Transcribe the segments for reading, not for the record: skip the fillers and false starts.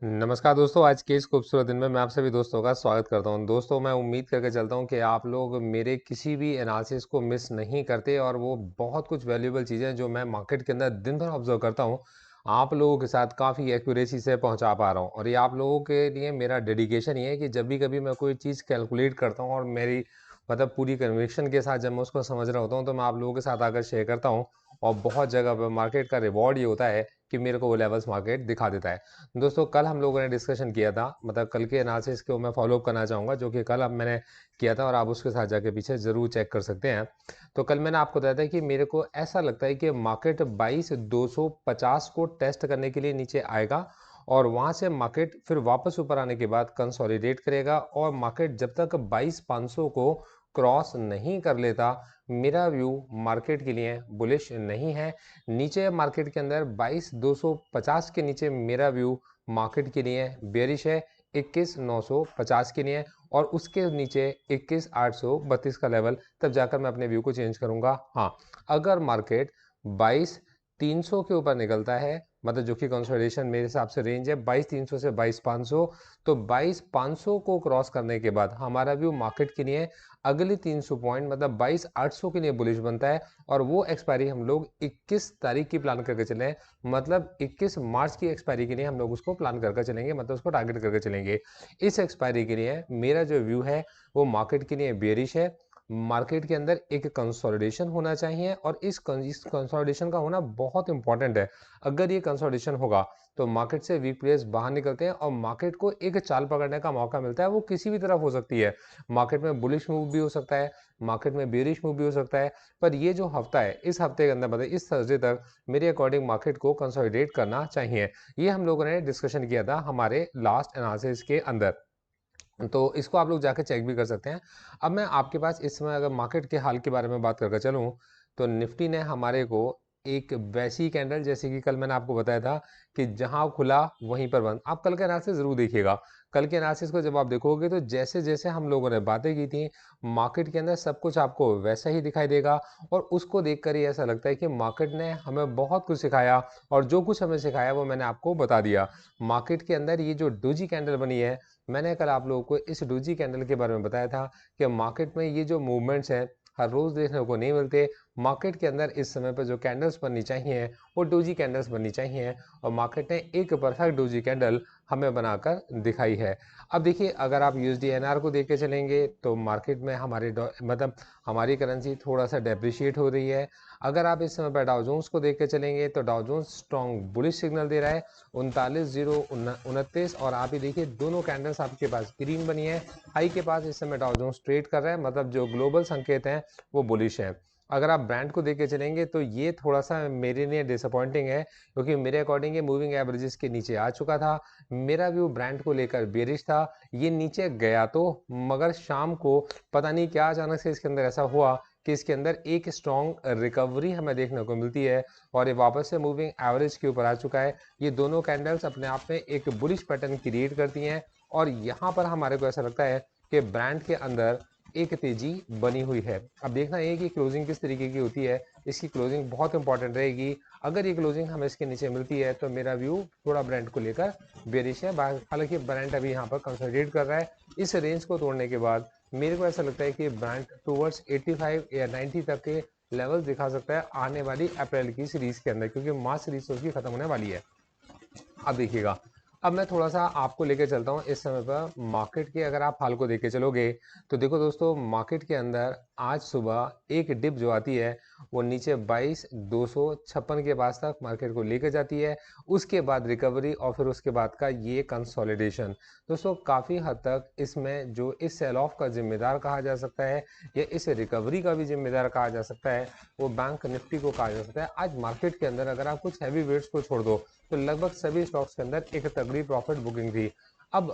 नमस्कार दोस्तों, आज के इस खूबसूरत दिन में मैं आप सभी दोस्तों का स्वागत करता हूं। दोस्तों, मैं उम्मीद करके चलता हूं कि आप लोग मेरे किसी भी एनालिसिस को मिस नहीं करते और वो बहुत कुछ वैल्यूएबल चीज़ें जो मैं मार्केट के अंदर दिन भर ऑब्जर्व करता हूं, आप लोगों के साथ काफ़ी एक्यूरेसी से पहुंचा पा रहा हूं। और ये आप लोगों के लिए मेरा डेडिकेशन ये है कि जब भी कभी मैं कोई चीज़ कैलकुलेट करता हूं और मेरी मतलब पूरी कन्विक्शन के साथ जब मैं उसको समझ रहा होता हूँ, तो मैं आप लोगों के साथ आकर शेयर करता हूँ। और बहुत जगह पर मार्केट का रिवॉर्ड ये होता है कि मेरे को वो लेवल्स मार्केट दिखा देता है। दोस्तों, कल हम लोगों ने डिस्कशन किया था, मतलब कल के एनालिसिस को मैं फॉलो अप करना चाहूँगा, जो कि कल अब मैंने किया था और आप उसके साथ जाके पीछे ज़रूर चेक कर सकते हैं। तो कल मैंने आपको बताया था कि मेरे को ऐसा लगता है कि मार्केट 22,250 को टेस्ट करने के लिए नीचे आएगा और वहाँ से मार्केट फिर वापस ऊपर आने के बाद कंसोलिडेट करेगा और मार्केट जब तक 22,500 को क्रॉस नहीं कर लेता, मेरा व्यू मार्केट के लिए बुलिश नहीं है। नीचे मार्केट के अंदर 22,250 के नीचे मेरा व्यू मार्केट के लिए बेरिश है, 21,950 के लिए, और उसके नीचे 21,832 का लेवल, तब जाकर मैं अपने व्यू को चेंज करूंगा। हाँ, अगर मार्केट 22,300 के ऊपर निकलता है, मतलब जो कि कंसोलिडेशन मेरे हिसाब से रेंज है 22,300 से 22,500, तो 22,500 को क्रॉस करने के बाद हमारा व्यू मार्केट के लिए अगली 300 पॉइंट मतलब 22,800 के लिए बुलिश बनता है। और वो एक्सपायरी हम लोग 21 तारीख की प्लान करके चले, मतलब 21 मार्च की एक्सपायरी के लिए हम लोग उसको प्लान करके चलेंगे, मतलब उसको टारगेट करके चलेंगे। इस एक्सपायरी के लिए मेरा जो व्यू है वो मार्केट के लिए बेरिश है। मार्केट के अंदर एक कंसोलिडेशन होना चाहिए और इस कंसोलिडेशन का होना बहुत इंपॉर्टेंट है। अगर ये कंसोलिडेशन होगा तो मार्केट से वीक प्लेयर्स बाहर निकलते हैं और मार्केट को एक चाल पकड़ने का मौका मिलता है। वो किसी भी तरफ हो सकती है, मार्केट में बुलिश मूव भी हो सकता है, मार्केट में बेरिश मूव भी हो सकता है। पर ये जो हफ्ता है, इस हफ्ते के अंदर मतलब इस थर्सडे तक मेरे अकॉर्डिंग मार्केट को कंसोलिडेट करना चाहिए। ये हम लोगों ने डिस्कशन किया था हमारे लास्ट एनालिसिस के अंदर, तो इसको आप लोग जाके चेक भी कर सकते हैं। अब मैं आपके पास इस समय अगर मार्केट के हाल के बारे में बात करके चलूँ, तो निफ्टी ने हमारे को एक वैसी कैंडल, जैसे कि कल मैंने आपको बताया था कि जहां खुला वहीं पर बंद। आप कल का एनालिसिस जरूर देखिएगा। कल के एनालिसिस को जब आप देखोगे तो जैसे जैसे हम लोगों ने बातें की थी, मार्केट के अंदर सब कुछ आपको वैसा ही दिखाई देगा। और उसको देखकर ही ऐसा लगता है कि मार्केट ने हमें बहुत कुछ सिखाया और जो कुछ हमें सिखाया वो मैंने आपको बता दिया। मार्केट के अंदर ये जो डोजी कैंडल बनी है, मैंने कल आप लोगों को इस डोजी कैंडल के बारे में बताया था कि मार्केट में ये जो मूवमेंट्स हैं हर रोज देखने को नहीं मिलते। मार्केट के अंदर इस समय पर जो कैंडल्स बननी चाहिए वो डोजी कैंडल्स बननी चाहिए, और मार्केट ने एक परफेक्ट डोजी कैंडल हमें बनाकर दिखाई है। अब देखिए, अगर आप यूएसडी को देख के चलेंगे तो मार्केट में मतलब हमारी करेंसी थोड़ा सा डेप्रिशिएट हो रही है। अगर आप इस समय पर डाउ जोन्स को देख के चलेंगे तो Dow Jones strong bullish signal दे रहा है, 39,029, और आप ही देखिए दोनों कैंडल्स आपके पास ग्रीन बनी है। हाई के पास इस समय डाउ जोन्स ट्रेड कर रहा है, मतलब जो ग्लोबल संकेत हैं वो बुलिश है। अगर आप ब्रांड को देख के चलेंगे तो ये थोड़ा सा मेरे लिए डिसअपॉइंटिंग है, क्योंकि मेरे अकॉर्डिंग ये मूविंग एवरेजेस के नीचे आ चुका था। मेरा व्यू ब्रांड को लेकर बेरिश था। ये नीचे गया तो, मगर शाम को पता नहीं क्या अचानक से इसके अंदर ऐसा हुआ कि इसके अंदर एक स्ट्रॉन्ग रिकवरी हमें देखने को मिलती है और ये वापस से मूविंग एवरेज के ऊपर आ चुका है। ये दोनों कैंडल्स अपने आप में एक बुलिश पैटर्न क्रिएट करती हैं और यहाँ पर हमारे को ऐसा लगता है कि ब्रांड के अंदर एक तेजी बनी हुई है। अब देखना है कि क्लोजिंग किस तरीके की होती है, इसकी क्लोजिंग बहुत इंपॉर्टेंट रहेगी। अगर ये क्लोजिंग हमें इसके नीचे मिलती है तो मेरा व्यू थोड़ा ब्रांड को लेकर बेरिश है। हालांकि ब्रांड अभी यहाँ पर कंसोलिडेट कर रहा है। इस रेंज को तोड़ने के बाद मेरे को ऐसा लगता है कि ब्रांड टूवर्ड्स 85 या 90 तक के लेवल दिखा सकता है आने वाली अप्रैल की सीरीज के अंदर, क्योंकि मार्च सीरीज तो उसकी खत्म होने वाली है। अब देखिएगा, अब मैं थोड़ा सा आपको लेके चलता हूँ इस समय पर मार्केट के। अगर आप हाल को देख के चलोगे तो देखो दोस्तों, मार्केट के अंदर आज सुबह एक डिप जो आती है वो नीचे 22,256 के पास तक मार्केट को लेकर जाती है। उसके बाद रिकवरी और फिर उसके बाद का ये कंसोलिडेशन। दोस्तों, काफ़ी हद तक इसमें जो इस सेल ऑफ का जिम्मेदार कहा जा सकता है या इस रिकवरी का भी जिम्मेदार कहा जा सकता है, वो बैंक निफ्टी को कहा जा सकता है। आज मार्केट के अंदर अगर आप कुछ हैवी वेट्स को छोड़ दो तो लगभग सभी स्टॉक्स के अंदर एक तगड़ी प्रॉफिट बुकिंग थी। अब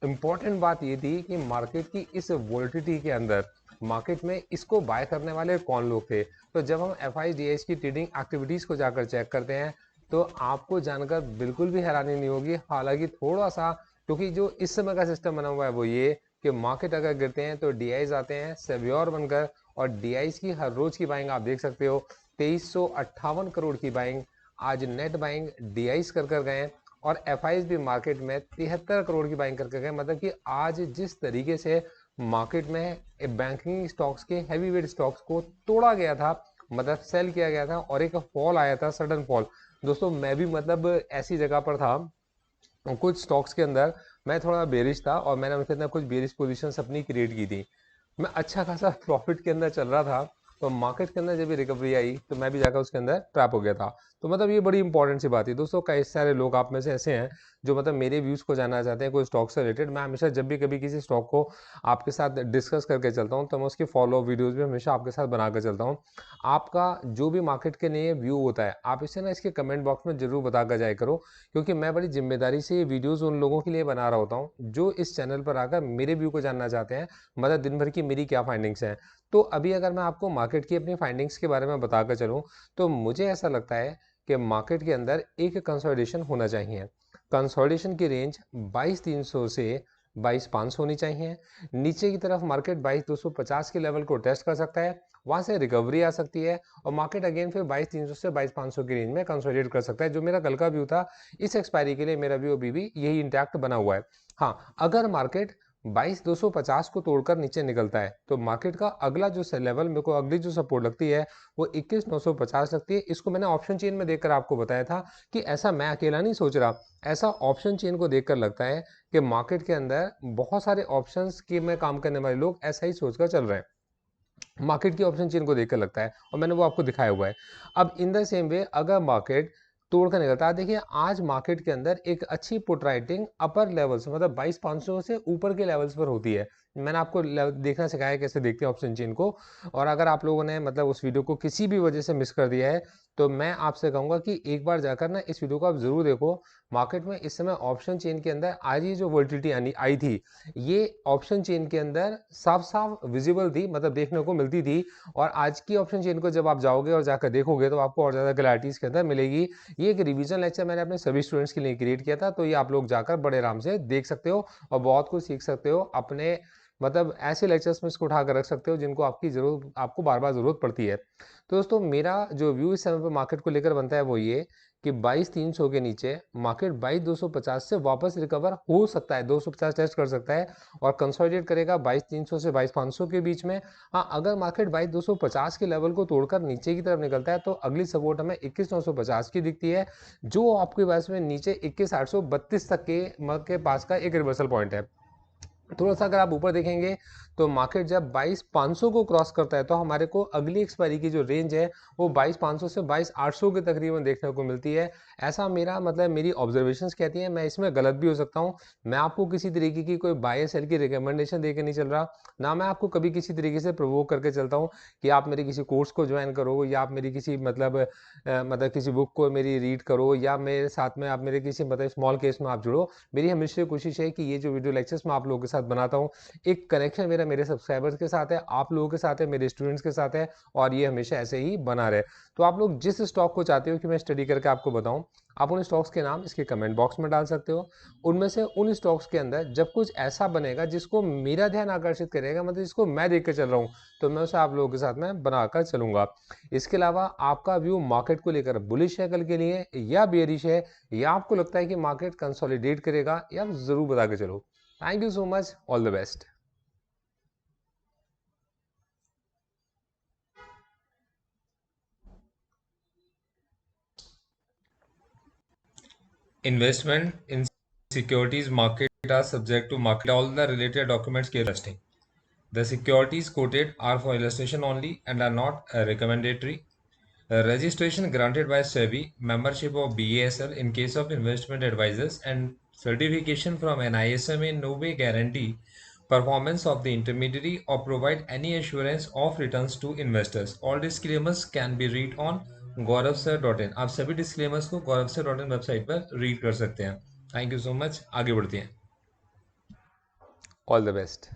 इंपॉर्टेंट बात ये थी कि मार्केट की इस वोल्टिलिटी के अंदर मार्केट में इसको बाय करने वाले कौन लोग थे। तो जब हम एफ आई डी एस की ट्रेडिंग एक्टिविटीज को जाकर चेक करते हैं तो आपको जानकर बिल्कुल भी हैरानी नहीं होगी। हालांकि थोड़ा सा, क्योंकि जो इस समय का सिस्टम बना हुआ है वो ये कि मार्केट अगर गिरते हैं तो डीआईज आते हैं सेव्योर बनकर, और डीआईज की हर रोज की बाइंग आप देख सकते हो, 2358 करोड़ की बाइंग आज नेट बाइंग डीआईस कर गए हैं। और एफआईज भी मार्केट में 73 करोड़ की बाइंग करके गए। मतलब कि आज जिस तरीके से मार्केट में बैंकिंग स्टॉक्स के हैवी वेट स्टॉक्स को तोड़ा गया था, मतलब सेल किया गया था और एक फॉल आया था, सडन फॉल। दोस्तों मैं भी मतलब ऐसी जगह पर था, कुछ स्टॉक्स के अंदर मैं थोड़ा बेरिश था और मैंने उनके अंदर कुछ बेरिश पोजीशंस अपनी क्रिएट की थी। मैं अच्छा खासा प्रॉफिट के अंदर चल रहा था, तो मार्केट के अंदर जब भी रिकवरी आई तो मैं भी जाकर उसके अंदर ट्रैप हो गया था। तो मतलब ये बड़ी इंपॉर्टेंट सी बात है दोस्तों। कई सारे लोग आप में से ऐसे हैं जो मतलब मेरे व्यूज़ को जानना चाहते हैं कोई स्टॉक से रिलेटेड। मैं हमेशा जब भी कभी किसी स्टॉक को आपके साथ डिस्कस करके चलता हूँ तो मैं उसकी फॉलो वीडियोज़ भी हमेशा आपके साथ बना कर चलता हूँ। आपका जो भी मार्केट के लिए व्यू होता है आप इसे ना इसके कमेंट बॉक्स में जरूर बता कर जाया करो, क्योंकि मैं बड़ी जिम्मेदारी से ये वीडियोज़ उन लोगों के लिए बना रहा होता हूँ जो इस चैनल पर आकर मेरे व्यू को जानना चाहते हैं, मतलब दिन भर की मेरी क्या फाइंडिंग्स हैं। तो अभी अगर मैं आपको मार्केट की अपनी फाइंडिंग्स के बारे में बताकर चलूँ तो मुझे ऐसा लगता है कि मार्केट के अंदर एक कंसोलिडेशन होना चाहिए। कंसोलिडेशन की रेंज 22,300 से 22,500 होनी चाहिए। नीचे की तरफ मार्केट 22,250 के लेवल को टेस्ट कर सकता है, वहां से रिकवरी आ सकती है और मार्केट अगेन फिर 22,300 से 22,500 की रेंज में कंसोलिडेट कर सकता है। जो मेरा कल का व्यू था इस एक्सपायरी के लिए मेरा व्यू अभी भी यही इंटैक्ट बना हुआ है। हाँ, अगर मार्केट 22,250 को तोड़कर नीचे निकलता है तो मार्केट का अगला जो लेवल मेरे को अगली जो सपोर्ट लगती है वो 21,950 लगती है। इसको मैंने ऑप्शन चेन में देखकर आपको बताया था कि ऐसा मैं अकेला नहीं सोच रहा, ऐसा ऑप्शन चेन को देखकर लगता है कि मार्केट के अंदर बहुत सारे ऑप्शंस के में काम करने वाले लोग ऐसा ही सोचकर चल रहे हैं। मार्केट की ऑप्शन चेन को देखकर लगता है और मैंने वो आपको दिखाया हुआ है। अब इन द सेम वे अगर मार्केट तोड़ कर निकलता है, देखिए आज मार्केट के अंदर एक अच्छी पुट राइटिंग अपर लेवल्स मतलब 22,500 से ऊपर के लेवल्स पर होती है। मैंने आपको देखना सिखाया कैसे देखते हैं ऑप्शन चेन को। और अगर आप लोगों ने मतलब उस वीडियो को किसी भी वजह से मिस कर दिया है तो मैं आपसे कहूंगा कि एक बार जाकर ना इस वीडियो को आप जरूर देखो। मार्केट में इस समय ऑप्शन चेन के अंदर आज ही जो वोलेटिलिटी आई थी, ये ऑप्शन चेन के अंदर साफ साफ विजिबल थी, मतलब देखने को मिलती थी। और आज की ऑप्शन चेन को जब आप जाओगे और जाकर देखोगे तो आपको और ज़्यादा क्लैरिटी इसके अंदर मिलेगी। ये एक रिवीजन लेक्चर मैंने अपने सभी स्टूडेंट्स के लिए क्रिएट किया था, तो ये आप लोग जाकर बड़े आराम से देख सकते हो और बहुत कुछ सीख सकते हो अपने, मतलब ऐसे लेक्चर्स में इसको उठाकर रख सकते हो जिनको आपको बार बार जरूरत पड़ती है। तो दोस्तों मेरा जो व्यू इस समय पर मार्केट को लेकर बनता है वो ये कि 22,300 के नीचे मार्केट 22,250 से वापस रिकवर हो सकता है, 250 टेस्ट कर सकता है और कंसोलिडेट करेगा 22,300 से 22,500 के बीच में। हाँ, अगर मार्केट 22,250 के लेवल को तोड़कर नीचे की तरफ निकलता है तो अगली सपोर्ट हमें 21,950 की दिखती है, जो आपके पास में नीचे 21,832 तक के पास का एक रिवर्सल पॉइंट है। थोड़ा सा अगर आप ऊपर देखेंगे तो मार्केट जब 22,500 को क्रॉस करता है तो हमारे को अगली एक्सपायरी की जो रेंज है वो 22,500 से 22,800 के तकरीबन देखने को मिलती है। ऐसा मेरा मतलब मेरी ऑब्जर्वेशंस कहती हैं, मैं इसमें गलत भी हो सकता हूँ। मैं आपको किसी तरीके की कोई बाय सेल की रिकमेंडेशन देकर नहीं चल रहा, ना मैं आपको कभी किसी तरीके से प्रोवोक करके चलता हूँ कि आप मेरे किसी कोर्स को ज्वाइन करो या आप मेरी किसी मतलब किसी बुक को मेरी रीड करो या मेरे साथ में आप मेरे किसी मतलब स्मॉल केस में आप जुड़ो। मेरी हमेशा कोशिश है कि ये जो वीडियो लेक्चर्स मैं आप लोगों के साथ बनाता हूँ, एक कनेक्शन मेरा मेरे सब्सक्राइबर्स के साथ है, आप लोगों के साथ है, मेरे स्टूडेंट्स के साथ है और ये हमेशा ऐसे ही बना रहे। तो आप लोग जिस स्टॉक को चाहते हो कि मैं स्टडी करके आपको बताऊं, आप उन स्टॉक्स के नाम इसके कमेंट बॉक्स में डाल सकते हो। उनमें से उन स्टॉक्स के अंदर जब कुछ ऐसा बनेगा जिसको मेरा ध्यान आकर्षित करेगा, मतलब जिसको मैं देख कर चल रहा हूँ, तो मैं उसे आप लोगों के साथ में बनाकर चलूंगा। इसके अलावा आपका व्यू मार्केट को लेकर बुलिश है कल के लिए या बेरिश है, या आपको लगता है कि मार्केट कंसोलिडेट करेगा, या जरूर बता के चलो। Thank you so much, all the best. Investment in securities market are subject to market all the related documents के listing. The securities quoted are for illustration only and are not recommendatory. Registration granted by SEBI, membership of BASL in case of investment advisors, and certification from NISM in no way guarantee performance of the intermediary or provide any assurance of returns to investors. All disclaimers can be read on gauravsir.in. आप सभी disclaimers को gauravsir.in website पर read कर सकते हैं। Thank you so much, आगे बढ़ते हैं। All the best.